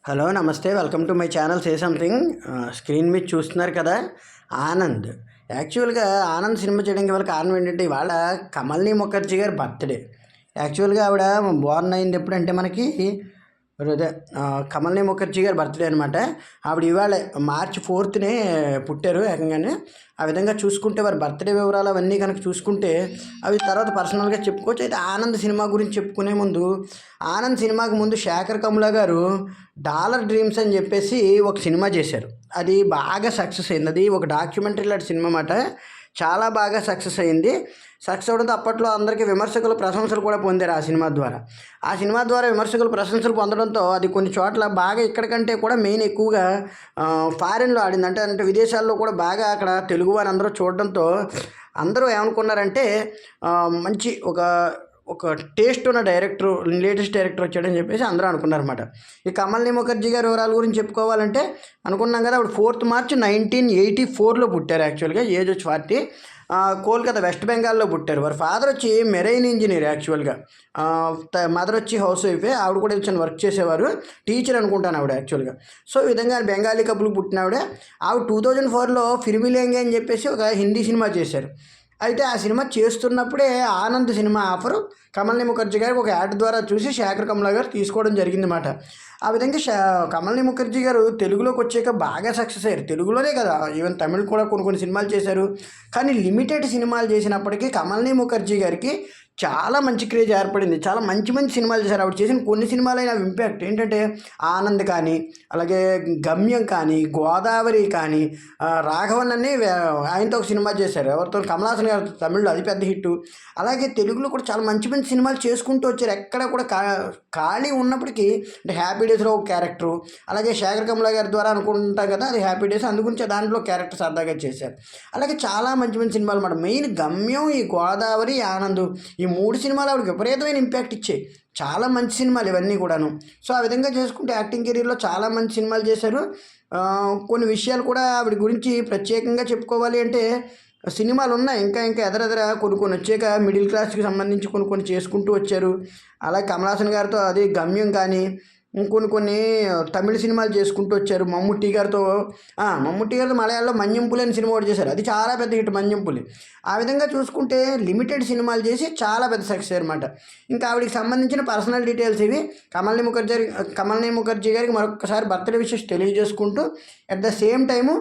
Hello నమస్తే welcome to my channel say something. Screen మీద చూస్తున్నారు కదా, ఆనంద్. యాక్చువల్గా ఆనంద్ సినిమా చేయడానికి వాళ్ళ కారణం ఏంటంటే ఇవాళ కమల్ని ముఖర్జీ గారి బర్త్డే. యాక్చువల్గా ఆవిడ బోర్న్ అయింది ఎప్పుడంటే మనకి అదే కమల్ని ముఖర్జీ గారి బర్త్డే అనమాట. ఆవిడ ఇవాళ మార్చి 4th పుట్టారు ఏకంగానే. ఆ విధంగా చూసుకుంటే వారి బర్త్డే వివరాలు అవన్నీ కనుక చూసుకుంటే అవి తర్వాత పర్సనల్గా చెప్పుకోవచ్చు. అయితే ఆనంద్ సినిమా గురించి చెప్పుకునే ముందు, ఆనంద్ సినిమాకి ముందు శేఖర్ కమ్లా గారు డాలర్ డ్రీమ్స్ అని చెప్పేసి ఒక సినిమా చేశారు. అది బాగా సక్సెస్ అయింది. అది ఒక డాక్యుమెంటరీ లాంటి సినిమా అన్నమాట. చాలా బాగా సక్సెస్ అయింది. సక్సెస్ అవడంతో అప్పట్లో అందరికీ విమర్శకులు ప్రశంసలు కూడా పొందారు ఆ సినిమా ద్వారా విమర్శకులు ప్రశంసలు పొందడంతో అది కొన్ని చోట్ల బాగా ఇక్కడికంటే కూడా మెయిన్ ఎక్కువగా ఫారిన్లో ఆడింది. అంటే విదేశాల్లో కూడా బాగా అక్కడ తెలుగు వారు అందరూ చూడడంతో అందరూ ఏమనుకున్నారంటే మంచి ఒక ఒక టేస్ట్ ఉన్న డైరెక్టర్, లేటెస్ట్ డైరెక్టర్ వచ్చాడని చెప్పేసి అందరూ అనుకున్నారన్నమాట. ఈ కమల్ని ముఖర్జీ గారి వివరాల గురించి చెప్పుకోవాలంటే అనుకున్నాం కదా, ఆవిడ 4th March 1984లో పుట్టారు. యాక్చువల్గా ఏజ్ వచ్చి 40. కోల్కతా వెస్ట్ బెంగాల్లో పుట్టారు. వారి ఫాదర్ వచ్చి మెరైన్ ఇంజనీర్. యాక్చువల్గా మదర్ వచ్చి హౌస్ వైఫే. ఆవిడ కూడా చిన్న వర్క్ చేసేవారు, టీచర్ అనుకుంటాను ఆవిడ యాక్చువల్గా. సో ఈ విధంగా బెంగాలీ కపుల్ పుట్టిన ఆవిడ 2004లో ఫిర్మిలేంగే అని చెప్పేసి ఒక హిందీ సినిమా చేశారు. అయితే ఆ సినిమా చేస్తున్నప్పుడే ఆనంద్ సినిమా ఆఫరు కమల్ని ముఖర్జీ గారికి ఒక యాడ్ ద్వారా చూసి శేఖర్ కమ్లా గారు తీసుకోవడం జరిగిందన్నమాట. ఆ విధంగా కమల్ని ముఖర్జీ గారు తెలుగులోకి వచ్చాక బాగా సక్సెస్ అయ్యారు. తెలుగులోనే కదా, ఈవెన్ తమిళ్ కూడా కొన్ని సినిమాలు చేశారు. కానీ లిమిటెడ్ సినిమాలు చేసినప్పటికీ కమల్ని ముఖర్జీ గారికి చాలా మంచి క్రేజ్ ఏర్పడింది. చాలా మంచి సినిమాలు చేశారు. ఆవిడ చేసిన కొన్ని సినిమాలైన ఇంపాక్ట్ ఏంటంటే ఆనంద్ కానీ, అలాగే గమ్యం కానీ, గోదావరి కానీ, రాఘవన్ అని ఆయనతో ఒక సినిమా చేశారు. ఎవరితో, కమలాసన్ గారు, తమిళ్లో అది పెద్ద హిట్టు. అలాగే తెలుగులో కూడా చాలా మంచి సినిమాలు చేసుకుంటూ వచ్చారు. ఎక్కడ కూడా ఖాళీ ఉన్నప్పటికీ, అంటే హ్యాపీ డేస్లో ఒక క్యారెక్టరు, అలాగే శేఖర్ కమ్లా గారి ద్వారా అనుకుంటాం కదా అది హ్యాపీ డేస్, అందుగురించి దాంట్లో క్యారెక్టర్ సరదాగా చేశారు. అలాగే చాలా మంచి సినిమాలు అన్నమాట. మెయిన్ గమ్యం, ఈ గోదావరి, ఆనంద్, ఈ 3 సినిమాలు ఆవిడకి విపరీతమైన ఇంపాక్ట్ ఇచ్చాయి. చాలా మంచి సినిమాలు ఇవన్నీ కూడాను. సో ఆ విధంగా చేసుకుంటే యాక్టింగ్ కెరీర్లో చాలా మంచి సినిమాలు చేశారు. కొన్ని విషయాలు కూడా ఆవిడ గురించి ప్రత్యేకంగా చెప్పుకోవాలి అంటే సినిమాలు ఉన్నాయి. ఇంకా ఎదరెదర కొన్ని వచ్చాక మిడిల్ క్లాస్కి సంబంధించి కొన్ని చేసుకుంటూ వచ్చారు. అలాగే కమలాసన్ గారితో అది గమ్యం కానీ, కొన్ని తమిళ సినిమాలు చేసుకుంటూ వచ్చారు. మమ్ముట్టి గారితో మలయాళంలో మన్యంపులి అనే సినిమా ఒకటి చేశారు. అది చాలా పెద్ద హిట్, మన్యంపులి. ఆ విధంగా చూసుకుంటే లిమిటెడ్ సినిమాలు చేసి చాలా పెద్ద సక్సెస్ అనమాట. ఇంకా ఆవిడకి సంబంధించిన పర్సనల్ డీటెయిల్స్ ఇవి. కమల్ని ముఖర్జీ గారికి మరొకసారి బర్త్డే విషెస్ తెలియజేసుకుంటూ at the same time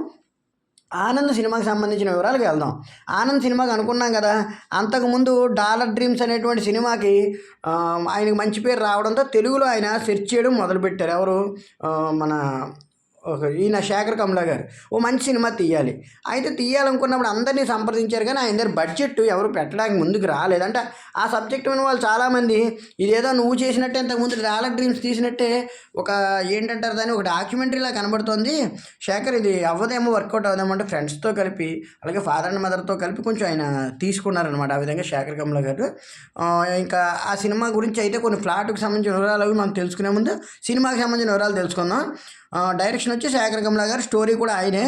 Anand సినిమాకి సంబంధించిన వివరాలకు వెళ్దాం. ఆనంద్ సినిమాకి అనుకున్నాం కదా, అంతకుముందు డాలర్ డ్రీమ్స్ అనేటువంటి సినిమాకి ఆయనకు మంచి పేరు రావడంతో తెలుగులో ఆయన సెర్చ్ చేయడం మొదలుపెట్టారు. ఎవరు, మన ఈయన శేఖర్ కమ్లా గారు ఓ మంచి సినిమా తీయాలి. అయితే తీయాలనుకున్నప్పుడు అందరినీ సంప్రదించారు, కానీ ఆయన దగ్గర బడ్జెట్ ఎవరు పెట్టడానికి ముందుకు రాలేదంటే ఆ సబ్జెక్ట్ విన్న వాళ్ళు చాలామంది ఇదేదో నువ్వు చేసినట్టే, ఇంతకుముందు డాలర్ డ్రీమ్స్ తీసినట్టే ఒక ఏంటంటారు దాన్ని, ఒక డాక్యుమెంటరీలా కనబడుతోంది శేఖర్, ఇది అవ్వదేమో, వర్కౌట్ అవ్వదేమో అంటే ఫ్రెండ్స్తో కలిపి, అలాగే ఫాదర్ అండ్ మదర్తో కలిపి కొంచెం ఆయన తీసుకున్నారనమాట. ఆ విధంగా శేఖర్ కమ్లా గారు ఇంకా ఆ సినిమా గురించి అయితే కొన్ని ఫ్లాట్కి సంబంధించిన వివరాలు అవి మనం తెలుసుకునే ముందు సినిమాకి సంబంధించిన వివరాలు తెలుసుకుందాం. డైరెక్షన్ వచ్చి శేఖర్ కమ్లా గారు, స్టోరీ కూడా ఆయనే.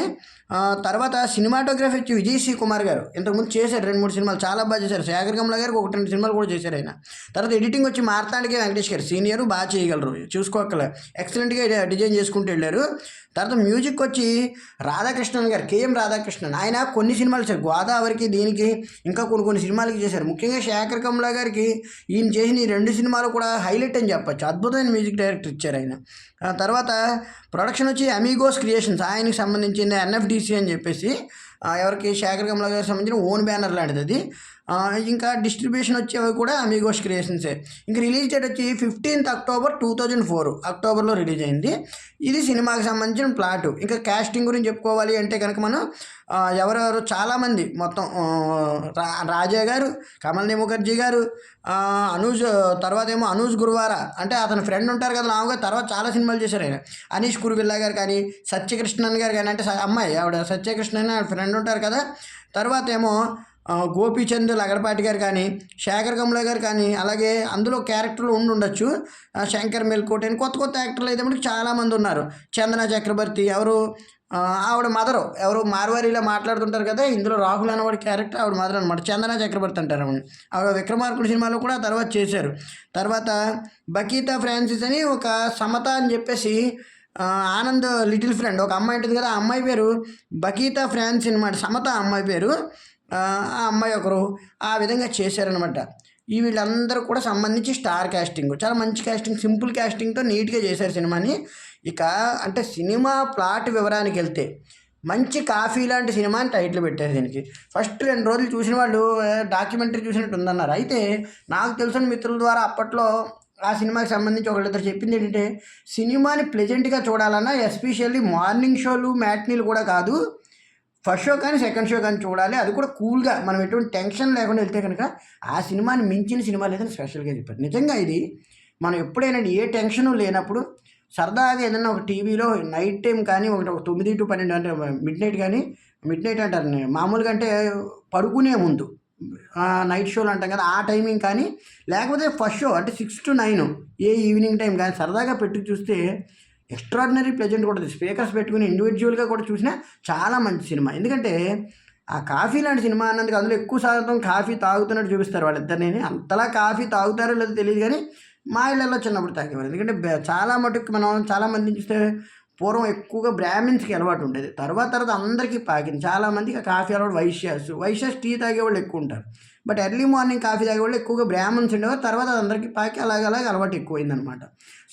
తర్వాత సినిమాటోగ్రఫీ వచ్చి విజయ్ సి కుమార్ గారు. ఇంతకుముందు చేశారు 2-3 సినిమాలు, చాలా బాగా చేశారు. శేఖర్ కమ్లా గారికి 1-2 సినిమాలు కూడా చేశారు ఆయన. తర్వాత ఎడిటింగ్ వచ్చి మార్తాండికే వెంకటేష్ గారు, సీనియర్, బాగా చేయగలరు, చూసుకోక్కలే, ఎక్సలెంట్గా డిజైన్ చేసుకుంటూ వెళ్ళారు. తర్వాత మ్యూజిక్ వచ్చి రాధాకృష్ణన్ గారు, కేఎం రాధాకృష్ణన్. ఆయన కొన్ని సినిమాలు చేశారు, గోదావరికి, దీనికి, ఇంకా కొన్ని సినిమాలకి చేశారు. ముఖ్యంగా శేఖర్ కమ్లా గారికి ఈయన చేసిన ఈ 2 సినిమాలు కూడా హైలైట్ అని చెప్పచ్చు. అద్భుతమైన మ్యూజిక్ డైరెక్టర్ ఇచ్చారు ఆయన. తర్వాత ప్రొడక్షన్ వచ్చి అమీగోస్ క్రియేషన్స్, ఆయనకి సంబంధించిన ఎన్ఎఫ్డిసి అని చెప్పేసి, ఎవరికి, శేఖర్ కమ్లా గారికి సంబంధించిన ఓన్ బ్యానర్ లాంటిది అది. ఇంకా డిస్ట్రిబ్యూషన్ వచ్చేవి కూడా అమీగోస్ క్రియేషన్సే. ఇంకా రిలీజ్ డేట్ వచ్చి 15th October 2004, అక్టోబర్లో రిలీజ్ అయింది. ఇది సినిమాకి సంబంధించిన ప్లాటు. ఇంకా కాస్టింగ్ గురించి చెప్పుకోవాలి అంటే కనుక మనం ఎవరెవరు చాలామంది, మొత్తం రాజా గారు, కమల్ని ముఖర్జీ గారు, తర్వాత ఏమో అనూజ్ గురువారా, అంటే అతని ఫ్రెండ్ ఉంటారు కదా లావుగా, తర్వాత చాలా సినిమాలు చేశారు ఆయన. అనీష్ కురువిల్లా గారు కానీ, సత్యకృష్ణన్ గారు కానీ, అంటే అమ్మాయి ఆవిడ సత్యకృష్ణన్ ఫ్రెండ్ ఉంటారు కదా. తర్వాత ఏమో గోపీచంద్ లగడపాటి గారు కానీ, శేఖర్ కమ్లా గారు కానీ, అలాగే అందులో క్యారెక్టర్లు ఉండొచ్చు. శంకర్ మెల్కోట్ అని కొత్త యాక్టర్లు అయితే మనకి చాలామంది ఉన్నారు. చందన చక్రవర్తి, ఎవరు, ఆవిడ మదరు, ఎవరు మార్వారీలో మాట్లాడుతుంటారు కదా, ఇందులో రాహుల్ అనేవాడి క్యారెక్టర్ ఆవిడ మదర్ అనమాట, చందన చక్రవర్తి అంటారు ఆవిడ విక్రమార్కుడు సినిమాలో కూడా తర్వాత చేశారు. తర్వాత బకీతా ఫ్రాన్సిస్ అని ఒక సమత అని చెప్పేసి ఆనంద్ లిటిల్ ఫ్రెండ్ ఒక అమ్మాయి ఉంటుంది కదా, ఆ అమ్మాయి పేరు బకీతా ఫ్రాన్స్ అనమాట, సమత అమ్మాయి పేరు. ఆ అమ్మాయి ఒకరు ఆ విధంగా చేశారనమాట. ఈ వీళ్ళందరూ కూడా సంబంధించి స్టార్ క్యాస్టింగ్, చాలా మంచి క్యాస్టింగ్, సింపుల్ క్యాస్టింగ్తో నీట్గా చేశారు సినిమాని. ఇక అంటే సినిమా ప్లాట్ వివరానికి వెళ్తే మంచి కాఫీ లాంటి సినిమా అని టైటిల్ పెట్టారు దీనికి. ఫస్ట్ 2 రోజులు చూసిన వాళ్ళు డాక్యుమెంటరీ చూసినట్టు ఉందన్నారు. అయితే నాకు తెలిసిన మిత్రుల ద్వారా అప్పట్లో ఆ సినిమాకి సంబంధించి ఒకళ్ళిద్దరు చెప్పింది ఏంటంటే, సినిమాని ప్లెజెంట్గా చూడాలన్నా ఎస్పెషల్లీ మార్నింగ్ షోలు మ్యాట్నీలు కూడా కాదు, ఫస్ట్ షో కానీ సెకండ్ షో కానీ చూడాలి, అది కూడా కూల్గా, మనం ఎటువంటి టెన్షన్ లేకుండా వెళ్తే కనుక ఆ సినిమాని మించిన సినిమా లేదని స్పెషల్గా చెప్పారు. నిజంగా ఇది మనం ఎప్పుడైనా ఏ టెన్షను లేనప్పుడు సరదాగా ఏదైనా ఒక టీవీలో నైట్ టైం కానీ ఒక 9 to 12 అంటే మిడ్ నైట్ అంటారు మామూలుగా, అంటే పడుకునే ముందు నైట్ షోలు అంటాం కదా, ఆ టైమింగ్ కానీ లేకపోతే ఫస్ట్ షో అంటే 6 to 9 ఏ ఈవినింగ్ టైం కానీ సరదాగా పెట్టి చూస్తే ఎక్స్ట్రాడినరీ ప్లెజెంట్ కూడా, స్పీకర్స్ పెట్టుకుని ఇండివిజువల్గా కూడా చూసినా చాలా మంచి సినిమా. ఎందుకంటే ఆ కాఫీ లాంటి సినిమా అన్నందుకు అందులో ఎక్కువ శాతం కాఫీ తాగుతున్నట్టు చూపిస్తారు వాళ్ళిద్దరిని. అంతలా కాఫీ తాగుతారో లేదో తెలియదు కానీ మా ఇళ్ళల్లో చిన్నప్పుడు తాగేవారు. ఎందుకంటే చాలా మటుకు మనం చాలామందిని చూస్తే పూర్వం ఎక్కువగా బ్రాహ్మిన్స్కి అలవాటు ఉండేది, తర్వాత అందరికీ పాకింది. చాలామందికి ఆ కాఫీ అలవాటు వైశ్యాస్ టీ తాగేవాళ్ళు ఎక్కువ ఉంటారు. బట్ ఎర్లీ మార్నింగ్ కాఫీ తాగేవాళ్ళు ఎక్కువగా బ్రాహ్మణ్స్ ఉండేవారు, తర్వాత అది అందరికీ పాకి అలాగే అలవాటు ఎక్కువైందనమాట.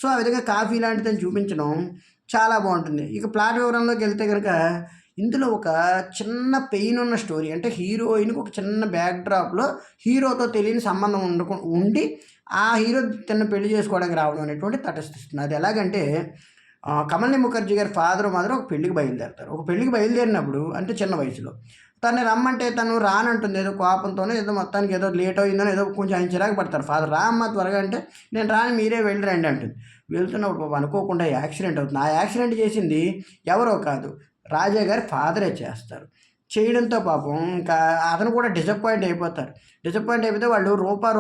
సో ఆ విధంగా కాఫీ లాంటిదని చూపించడం చాలా బాగుంటుంది. ఇక ప్లాట్ వివరంలోకి వెళ్తే కనుక ఇందులో ఒక చిన్న పెయిన్ ఉన్న స్టోరీ, అంటే హీరోయిన్కి ఒక చిన్న బ్యాక్ డ్రాప్లో హీరోతో తెలియని సంబంధం ఉండి ఆ హీరో తను పెళ్లి చేసుకోవడానికి రావడం అనేటువంటి తటస్థిస్తుంది. అది ఎలాగంటే కమల్ని ముఖర్జీ గారి ఫాదర్ మదర్ ఒక పెళ్లికి బయలుదేరుతారు. ఒక పెళ్లికి బయలుదేరినప్పుడు అంటే చిన్న వయసులో తను రమ్మంటే తను రానంటుంది, ఏదో కోపంతోనే ఏదో మొత్తానికి ఏదో లేట్ అయిందని ఏదో కొంచెం ఆయన చిరాకు పడతారు. ఫాదర్ రా అమ్మ త్వరగా అంటే, నేను రాని మీరే వెళ్ళిరండి అంటుంది. వెళ్తున్నప్పుడు పాపం అనుకోకుండా యాక్సిడెంట్ అవుతుంది. ఆ యాక్సిడెంట్ చేసింది ఎవరో కాదు, రాజా గారి ఫాదరే చేస్తారు. చేయడంతో పాపం ఇంకా అతను కూడా డిసప్పాయింట్ అయిపోతే వాళ్ళు రూపా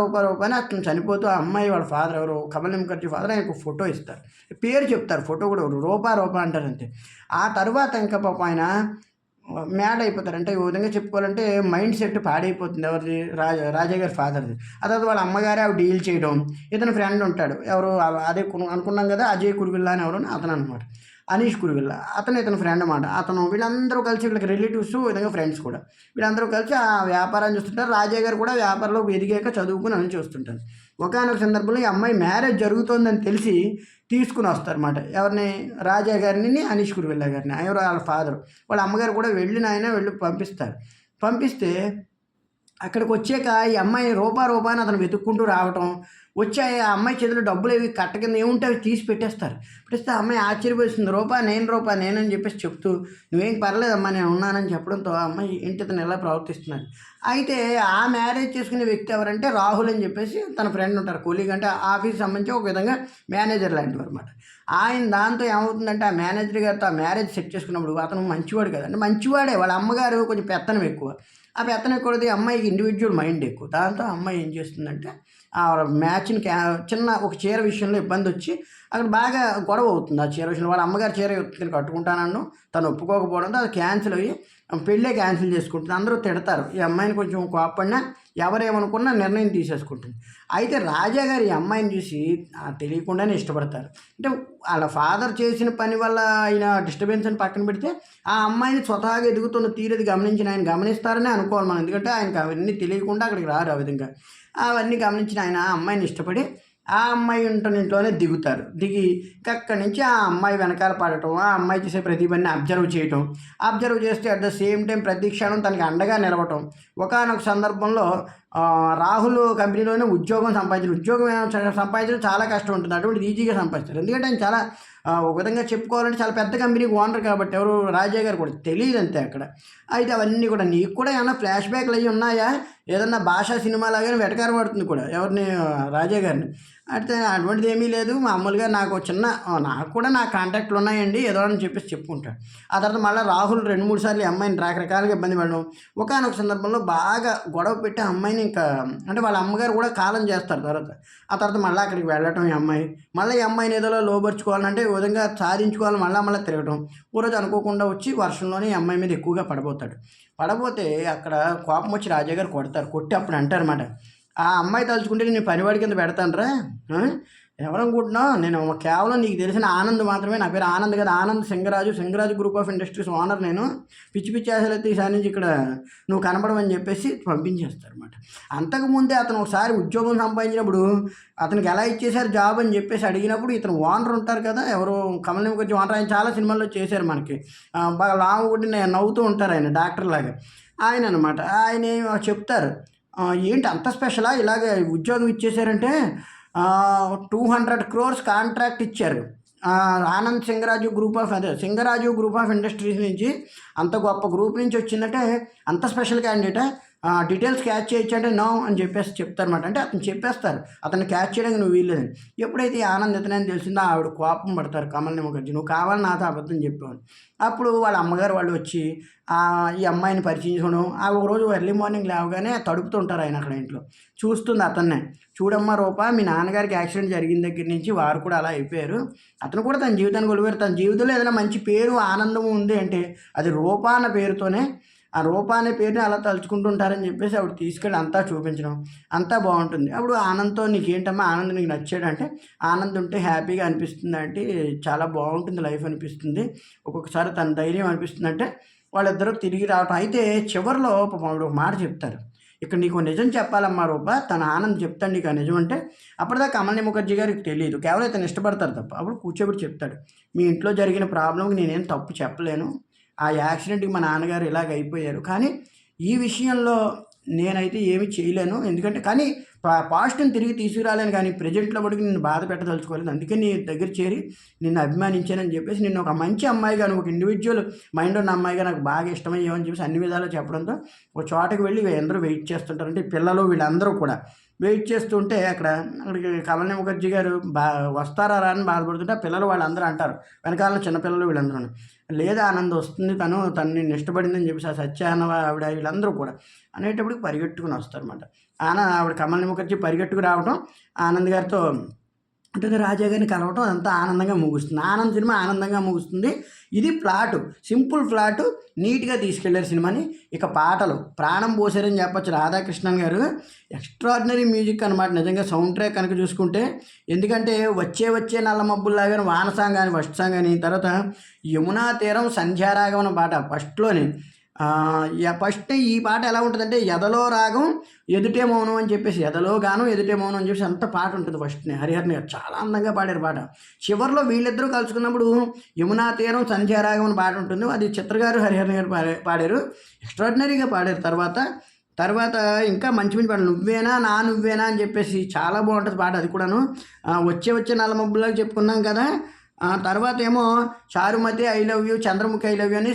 అని అతను చనిపోతూ ఆ అమ్మాయి వాళ్ళ ఫాదర్ ఎవరు కమల్ ముఖర్జీ ఫాదర్ ఆయనకు ఫోటో ఇస్తారు, పేరు చెప్తారు, ఫోటో కూడా రూపా అంటారు అంతే. ఆ తర్వాత ఇంకా పాపం ఆయన మ్యాడ్ అయిపోతారు. అంటే ఈ విధంగా చెప్పుకోవాలంటే మైండ్ సెట్ పాడైపోతుంది ఎవరిది, రాజా గారి ఫాదర్ది. ఆ తర్వాత వాళ్ళ అమ్మగారే అవి డీల్ చేయడం. ఇతను ఫ్రెండ్ ఉంటాడు ఎవరు, అదే అనుకున్నాం కదా అజయ్ కురువిల్లా అని ఎవరు, అతను అనమాట అనీష్ కురువిల్లా, ఇతను ఫ్రెండ్ అన్నమాట. వీళ్ళందరూ కలిసి వీళ్ళకి రిలేటివ్స్, విధంగా ఫ్రెండ్స్ కూడా, వీళ్ళందరూ కలిసి ఆ వ్యాపారాన్ని చూస్తుంటారు. రాజా గారు కూడా వ్యాపారంలో ఎదిగాక చదువుకుని అని చూస్తుంటారు. ఒకానొక సందర్భంలో ఈ అమ్మాయి మ్యారేజ్ జరుగుతోందని తెలిసి తీసుకుని వస్తారన్నమాట. ఎవరిని, రాజా గారిని, అనీష్ కురువిల్లా గారిని, ఎవరు వాళ్ళ ఫాదర్. వాళ్ళ అమ్మగారు కూడా వెళ్ళి పంపిస్తే అక్కడికి వచ్చాక ఈ అమ్మాయి రూపా అని అతను వెతుక్కుంటూ రావటం, వచ్చాయి ఆ అమ్మాయి చేతిలో డబ్బులు ఏవి కట్ట కింద ఏముంటే అవి తీసి పెట్టేస్తారు. పెట్టేస్తే ఆ అమ్మాయి ఆశ్చర్యపోతుంది, నేనని చెప్పేసి చెప్తూ, నువ్వేం పర్లేదమ్మా నేను ఉన్నానని చెప్పడంతో ఆ అమ్మాయి ఏంటి ఇతను ఎలా ప్రవర్తిస్తున్నాను. అయితే ఆ మ్యారేజ్ చేసుకునే వ్యక్తి ఎవరంటే రాహుల్ అని చెప్పేసి తన ఫ్రెండ్ ఉంటారు, కొలీగ్, అంటే ఆఫీస్కి సంబంధించి ఒక విధంగా మేనేజర్ లాంటివి అనమాట. ఆయన దాంతో ఏమవుతుందంటే ఆ మేనేజర్ గారితో ఆ మ్యారేజ్ సెట్ చేసుకున్నప్పుడు అతను మంచివాడు కదా, అంటే మంచివాడే, వాళ్ళ అమ్మగారు కొంచెం పెత్తనం ఎక్కువ. ఆ పెత్తనం ఎక్కువది, అమ్మాయికి ఇండివిజువల్ మైండ్ ఎక్కువ. దాంతో అమ్మాయి ఏం చేస్తుందంటే ఆ మ్యాచ్ని చిన్న ఒక చీర విషయంలో ఇబ్బంది వచ్చి అక్కడ బాగా గొడవ అవుతుంది. ఆ చీర విషయంలో వాళ్ళ అమ్మగారు చీర కట్టుకుంటానన్ను తను ఒప్పుకోకపోవడంతో అది క్యాన్సిల్ అయ్యి పెళ్ళే క్యాన్సిల్ చేసుకుంటుంది. అందరూ తిడతారు, ఈ అమ్మాయిని కొంచెం కోపడినా ఎవరేమనుకున్నా నిర్ణయం తీసేసుకుంటుంది. అయితే రాజా గారు ఈ అమ్మాయిని చూసి తెలియకుండానే ఇష్టపడతారు. అంటే వాళ్ళ ఫాదర్ చేసిన పని వల్ల ఆయన డిస్టర్బెన్స్ అని పక్కన పెడితే ఆ అమ్మాయిని స్వతహాగా ఎదుగుతున్న తీరేది గమనించిన ఆయన గమనిస్తారనే అనుకోవాలి మనం, ఎందుకంటే ఆయనకు అవన్నీ తెలియకుండా అక్కడికి రారు. ఆ విధంగా అవన్నీ గమనించిన ఆయన ఆ అమ్మాయిని ఇష్టపడి ఆ అమ్మాయి ఉంటున్న ఇంట్లోనే దిగి అక్కడి నుంచి ఆ అమ్మాయి వెనకాల పడటం, ఆ అమ్మాయి చేసే ప్రతి పని అబ్జర్వ్ చేస్తే అట్ ద సేమ్ టైం ప్రతి క్షణం తనకి అండగా నిలవటం. ఒకానొక సందర్భంలో రాహుల్ కంపెనీలోనే ఉద్యోగం సంపాదించడం చాలా కష్టం ఉంటుంది, అటువంటి ఈజీగా సంపాదిస్తారు. ఎందుకంటే ఆయన చాలా ఒక విధంగా చెప్పుకోవాలంటే చాలా పెద్ద కంపెనీకి ఓనర్ కాబట్టి, ఎవరు రాజా గారు కూడా తెలియదు అంతే అక్కడ. అయితే అవన్నీ కూడా నీకు కూడా ఏమన్నా ఫ్లాష్ బ్యాక్లు అవి ఉన్నాయా, ఏదన్నా భాషా సినిమా లాగానే వెటకారం పడుతుంది కూడా ఎవరిని, రాజా గారిని. అయితే అటువంటిది ఏమీ లేదు, మామూలుగా నాకు కూడా నా కాంటాక్ట్లు ఉన్నాయండి ఏదో అని చెప్పేసి చెప్పుకుంటాడు. ఆ తర్వాత మళ్ళీ రాహుల్ 2-3 సార్లు ఈ అమ్మాయిని రకరకాలుగా ఇబ్బంది పడడం. ఒకానొక సందర్భంలో బాగా గొడవ పెట్టి ఆ అమ్మాయిని ఇంకా, అంటే వాళ్ళ అమ్మగారు కూడా కాలం చేస్తారు తర్వాత. ఆ తర్వాత మళ్ళీ అక్కడికి వెళ్ళటం ఈ అమ్మాయిని ఏదోలా లోపరుచుకోవాలంటే ఈ విధంగా సాధించుకోవాలని మళ్ళీ తిరగటం. ఓ రోజు అనుకోకుండా వచ్చి వర్షంలోనే ఈ అమ్మాయి మీద ఎక్కువగా పడబోతే అక్కడ కోపం వచ్చి రాజా గారు కొడతారు. కొట్టి అప్పుడు అంటారన్నమాట, ఆ అమ్మాయి తలుచుకుంటే నేను పనివాడి కింద పెడతానురా, ఎవరనుకుంటున్నావు, నేను కేవలం నీకు తెలిసిన ఆనంద్ మాత్రమే. నా పేరు ఆనంద్ కదా, Anand Singaraju group of industries owner నేను. పిచ్చి పిచ్చి ఆశలు అయితే ఈసారి నుంచి ఇక్కడ నువ్వు కనపడమని చెప్పేసి పంపించేస్తారు అనమాట. అంతకుముందే అతను ఒకసారి ఉద్యోగం సంపాదించినప్పుడు అతనికి ఎలా ఇచ్చేశారు జాబ్ అని చెప్పేసి అడిగినప్పుడు, ఇతను ఓనర్ ఉంటారు కదా, ఎవరు కమల్ కొంచెం ఓనర్, ఆయన చాలా సినిమాల్లో చేశారు మనకి. బాగా లాంగ్ కొట్టి నవ్వుతూ ఉంటారు ఆయన, డాక్టర్ లాగా ఆయన అనమాట. ఆయన చెప్తారు, ఏంటి అంత స్పెషలా, ఇలాగ ఉద్యోగం ఇచ్చేసారంటే 200 crores కాంట్రాక్ట్ ఇచ్చారు. Anand Singaraju group of industries నుంచి. అంత గొప్ప గ్రూప్ నుంచి వచ్చిందంటే అంత స్పెషల్ క్యాండిడేట్. డీటెయిల్స్ క్యాచ్ చేయొచ్చు అంటే నో అని చెప్పేసి చెప్తారన్నమాట. అంటే అతను చెప్పేస్తారు, అతన్ని క్యాచ్ చేయడానికి నువ్వు వీల్లేదని. ఎప్పుడైతే ఆనంద్ ఇతనని తెలిసిందో ఆవిడ కోపం పడతారు కమల్ని ముఖర్జీ, నువ్వు కావాలి నాతో అబద్ధం చెప్పావు. అప్పుడు వాళ్ళ అమ్మగారు వాళ్ళు వచ్చి ఈ అమ్మాయిని పరిచయం చేసుకోవడం. ఒకరోజు ఎర్లీ మార్నింగ్ లేవగానే తడుపుతుంటారు ఆయన అక్కడ ఇంట్లో. చూస్తుంది అతన్నే, చూడమ్మా రూపా, మీ నాన్నగారికి యాక్సిడెంట్ జరిగిన దగ్గర నుంచి వారు కూడా అలా అయిపోయారు. అతను కూడా తన జీవితాన్ని కొలిపారు. తన జీవితంలో ఏదైనా మంచి పేరు ఆనందం ఉంది అంటే అది రూపా అన్న పేరుతోనే. ఆ రూపా అనే పేరుని అలా తలుచుకుంటుంటారని చెప్పేసి ఆవిడ తీసుకెళ్ళి అంతా చూపించడం, అంతా బాగుంటుంది. అప్పుడు ఆనంద్తో నీకేంటమ్మా, ఆనంద్ నీకు నచ్చాడంటే, ఆనంద్ ఉంటే హ్యాపీగా అనిపిస్తుంది అంటే, చాలా బాగుంటుంది లైఫ్ అనిపిస్తుంది, ఒక్కొక్కసారి తన ధైర్యం అనిపిస్తుంది అంటే వాళ్ళిద్దరూ తిరిగి రావటం. అయితే చివరిలో ఆవిడ ఒక మాట చెప్తారు, ఇక్కడ నీకు నిజం చెప్పాలమ్మా రూపా, తన ఆనంద్ చెప్తాడు నీకు ఆ నిజం అంటే. అప్పటిదాకా కమల్ని ముఖర్జీ గారికి తెలియదు, కేవలం ఇతను ఇష్టపడతారు తప్ప. అప్పుడు కూర్చోబెట్టి చెప్తాడు, మీ ఇంట్లో జరిగిన ప్రాబ్లంకి నేనేం తప్పు చెప్పలేను, ఆ యాక్సిడెంట్కి మా నాన్నగారు ఇలాగ అయిపోయారు, కానీ ఈ విషయంలో నేనైతే ఏమి చేయలేను. ఎందుకంటే కానీ పాస్ట్ని తిరిగి తీసుకురాలేను, కానీ ప్రజెంట్లో పడికి నిన్ను బాధ పెట్టదలుచుకోలేదు. అందుకే నీ దగ్గర చేరి నిన్ను అభిమానించానని చెప్పేసి, నిన్ను ఒక మంచి అమ్మాయిగా, ఒక ఇండివిజువల్ మైండ్ ఉన్న అమ్మాయిగా నాకు బాగా ఇష్టమయ్యామని చెప్పేసి అన్ని విధాలు చెప్పడంతో ఒక చోటకి వెళ్ళి అందరూ వెయిట్ చేస్తుంటారు. అంటే పిల్లలు వీళ్ళందరూ కూడా వెయిట్ చేస్తుంటే అక్కడికి కమల్ని ముఖర్జీ గారు వస్తారా అని బాధపడుతుంటే పిల్లలు వాళ్ళందరూ అంటారు, వెనకాల చిన్నపిల్లలు వీళ్ళందరూ, లేదా ఆనంద్ వస్తుంది, తనని ఇష్టపడిందని చెప్పేసి ఆ సత్యాన ఆవిడ వీళ్ళందరూ కూడా అనేటప్పటికి పరిగెట్టుకుని వస్తారన్నమాట. ఆవిడ కమల్ని ముఖర్జీ పరిగెట్టుకు రావడం, ఆనంద్ గారితో అంటే రాజా గారిని కలవటం, అదంతా ఆనందంగా ముగుస్తుంది. ఆనంద్ సినిమా ఆనందంగా ముగుస్తుంది. ఇది ప్లాటు, సింపుల్ ప్లాటు, నీట్గా తీసుకెళ్లారు సినిమాని. ఇక పాటలు ప్రాణం పోసారని చెప్పచ్చు రాధాకృష్ణన్ గారు. ఎక్స్ట్రాడినరీ మ్యూజిక్ అనమాట నిజంగా. సౌండ్ ట్రాక్ కనుక చూసుకుంటే, ఎందుకంటే వచ్చే నల్ల మబ్బుల్లాగాని వాన సాంగ్ కానీ ఫస్ట్ సాంగ్ కానీ, తర్వాత యమునా తీరం సంధ్యారాగం అన్న పాట ఫస్ట్లోని. ఫస్ట్ ఈ పాట ఎలా ఉంటుందంటే, ఎదలో రాగం ఎదుటే మౌనం అని చెప్పేసి, ఎదలో గానం ఎదుటే మౌనం అని చెప్పేసి అంత పాట ఉంటుంది ఫస్ట్ని. హరిహరన్ గారు చాలా అందంగా పాడారు పాట. చివరిలో వీళ్ళిద్దరూ కలుసుకున్నప్పుడు యమునా తీరం సంధ్యారాగం అని పాట ఉంటుంది, అది చిత్ర గారు హరిహరన్ గారు పాడారు, ఎక్స్ట్రాడినరీగా పాడారు. తర్వాత ఇంకా మంచి పాట, నువ్వేనా నా నువ్వేనా అని చెప్పేసి చాలా బాగుంటుంది పాట అది కూడాను. వచ్చే నల్ల మబ్బులాగా చెప్పుకున్నాం కదా. తర్వాత ఏమో Charumathi I love you, Chandramukhi I love you అని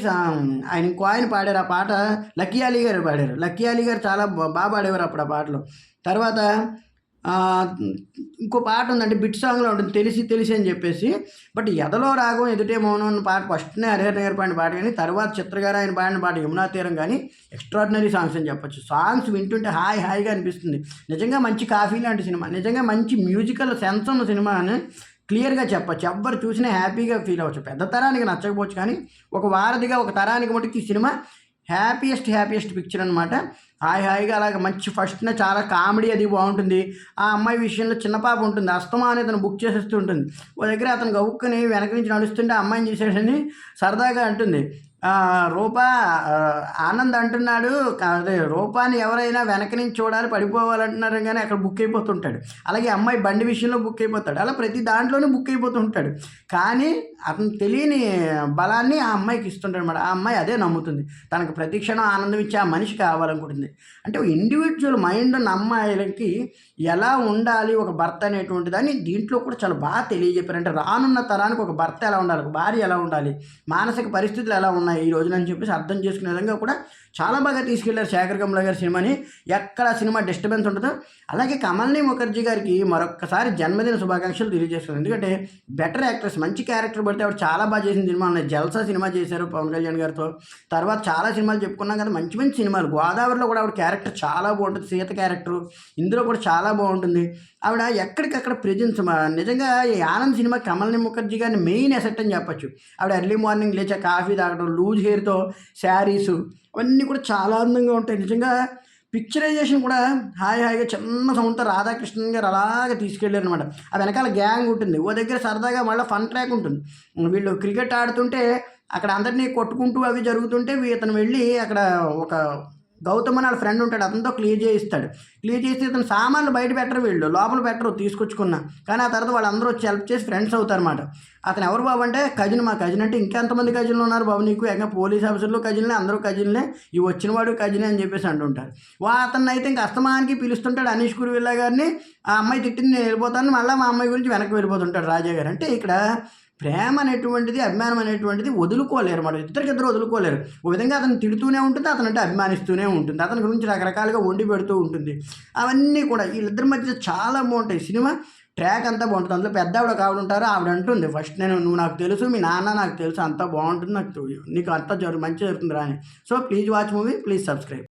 ఆయన ఇంకో ఆయన పాడారు. ఆ పాట లక్కీ అలీ గారు పాడారు. లక్కీ అలీ గారు చాలా బాగా పాడేవారు అప్పుడు ఆ పాటలో. తర్వాత ఇంకో పాట ఉందంటే బిట్ సాంగ్లో ఉంటుంది, తెలిసి అని చెప్పేసి. బట్ ఎదలో రాగం ఎదుటే మౌనం అన్న పాట ఫస్ట్నే హరిహరన్ గారు పాడిన పాట, కానీ తర్వాత చిత్రగారు ఆయన పాడిన పాట యమునా తీరం కానీ ఎక్స్ట్రాడినరీ సాంగ్స్ అని చెప్పొచ్చు. సాంగ్స్ వింటుంటే హాయిగా అనిపిస్తుంది. నిజంగా మంచి కాఫీ లాంటి సినిమా, నిజంగా మంచి మ్యూజికల్ సెన్స్ ఉన్న సినిమా అని క్లియర్గా చెప్పచ్చు. ఎవ్వరు చూసినా హ్యాపీగా ఫీల్ అవ్వచ్చు. పెద్ద తరానికి నచ్చకపోవచ్చు, కానీ ఒక వారధిగా ఒక తరానికి మటుకు ఈ సినిమా హ్యాపీయెస్ట్ పిక్చర్ అనమాట. హాయిగా అలాగే మంచి ఫస్ట్నే చాలా కామెడీ అది బాగుంటుంది. ఆ అమ్మాయి విషయంలో చిన్న పాప ఉంటుంది, అస్తమా అనేది అతను బుక్ చేసేస్తూ ఉంటుంది. ఓ దగ్గర అతను గవుక్కుని వెనక నుంచి నడుస్తుంటే అమ్మాయిని చూసేటని సరదాగా అంటుంది, రూపా ఆనంద్ అంటున్నాడు, అదే రూపాని ఎవరైనా వెనక నుంచి చూడాలి పడిపోవాలంటున్నారు, కానీ అక్కడ బుక్ అయిపోతుంటాడు. అలాగే అమ్మాయి బండి విషయంలో బుక్ అయిపోతాడు, అలా ప్రతి దాంట్లోనూ బుక్ అయిపోతుంటాడు. కానీ అతను తెలియని బలాన్ని ఆ అమ్మాయికి ఇస్తుంటాడు అనమాట. ఆ అమ్మాయి అదే నమ్ముతుంది, తనకు ప్రతి క్షణం ఆనందం ఇచ్చి ఆ మనిషి కావాలనుకుంటుంది. అంటే ఒక ఇండివిజువల్ మైండ్ ఉన్న అమ్మాయిలకి ఎలా ఉండాలి ఒక భర్త అనేటువంటి దాన్ని దీంట్లో కూడా చాలా బాగా తెలియజెప్పారు. అంటే రానున్న తరానికి ఒక భర్త ఎలా ఉండాలి, ఒక భార్య ఎలా ఉండాలి, మానసిక పరిస్థితులు ఎలా ఉన్నాయి ఈ రోజున అని చెప్పేసి అర్థం చేసుకునే విధంగా కూడా చాలా బాగా తీసుకెళ్లారు శేఖర్ కమ్ల గారి సినిమాని. ఎక్కడ సినిమా డిస్టర్బెన్స్ ఉండదు. అలాగే కమల్ని ముఖర్జీ గారికి మరొకసారి జన్మదిన శుభాకాంక్షలు తెలియజేస్తున్నాను. ఎందుకంటే బెటర్ యాక్ట్రెస్, మంచి క్యారెక్టర్ పడితే ఆవిడ చాలా బాగా చేసిన సినిమా ఉన్నాయి. జల్సా సినిమా చేశారు పవన్ కళ్యాణ్ గారితో. తర్వాత చాలా సినిమాలు చెప్పుకున్నాం కదా, మంచి సినిమాలు. గోదావరిలో కూడా ఆవిడ క్యారెక్టర్ చాలా బాగుంటుంది, సీత క్యారెక్టర్ ఇందులో కూడా చాలా బాగుంటుంది. ఆవిడ ఎక్కడికక్కడ ప్రెజెన్స్ నిజంగా ఈ ఆనంద్ సినిమా కమల్ని ముఖర్జీ గారిని మెయిన్ ఎసెట్ అని చెప్పచ్చు. ఆవిడ ఎర్లీ మార్నింగ్ లేచా కాఫీ తాగడం, లూజ్ హెయిర్తో శారీసు అవన్నీ కూడా చాలా అందంగా ఉంటాయి. నిజంగా పిక్చరైజేషన్ కూడా హాయిగా చిన్న సౌండ్తో రాధాకృష్ణన్ గారు అలాగే తీసుకెళ్ళారు అనమాట. ఆ వెనకాల గ్యాంగ్ ఉంటుంది, ఓ దగ్గర సరదాగా మళ్ళీ ఫన్ ట్రాక్ ఉంటుంది. వీళ్ళు క్రికెట్ ఆడుతుంటే అక్కడ అందరినీ కొట్టుకుంటూ అవి జరుగుతుంటే ఇతను వెళ్ళి అక్కడ ఒక గౌతమ్ అని వాళ్ళ ఫ్రెండ్ ఉంటాడు, అతనితో క్లియర్ చేయిస్తాడు. క్లియర్ చేస్తే ఇతను సామాన్లు బయట పెట్టరు, వీళ్ళు లోపల పెట్టరు తీసుకొచ్చుకున్నా. కానీ ఆ తర్వాత వాళ్ళందరూ వచ్చి హెల్ప్ చేసి ఫ్రెండ్స్ అవుతారన్నమాట. అతను ఎవరు బాబు అంటే కజిన్, మా కజిన్ అంటే ఇంకెంతమంది కజిన్లు ఉన్నారు బాబు నీకు, ఇంకా పోలీస్ ఆఫీసర్లు కజిన్లే, అందరూ కజిన్లే, ఈ వచ్చినవాడు కజినే అని చెప్పేసి అంటుంటారు. అతన్ని అయితే ఇంక అస్తమానికి పిలుస్తుంటాడు అనీష్ కురువిల్లా గారిని. ఆ అమ్మాయి తిట్టింది నేను వెళ్ళిపోతాను, మళ్ళీ మా అమ్మాయి గురించి వెనక్కి వెళ్ళిపోతుంటాడు రాజా గారు. అంటే ఇక్కడ ప్రేమ అనేటువంటిది, అభిమానం అనేటువంటిది వదులుకోలేరు అన్నమాట. ఇద్దరికిద్దరు వదులుకోలేరు. ఒక విధంగా అతను తిడుతూనే ఉంటుంది, అతనంటే అభిమానిస్తూనే ఉంటుంది, అతని గురించి రకరకాలుగా వండి పెడుతూ ఉంటుంది. అవన్నీ కూడా వీళ్ళిద్దరి మధ్య చాలా బాగుంటాయి. సినిమా ట్రాక్ అంతా బాగుంటుంది. అందులో పెద్ద ఆవిడ ఒక ఆవిడ ఉంటారు, ఆవిడ అంటుంది ఫస్ట్, నువ్వు నాకు తెలుసు, మీ నాన్న నాకు తెలుసు, అంతా బాగుంటుంది, నీకు అంతా మంచి జరుగుతుంది అని. So please watch movie, please subscribe.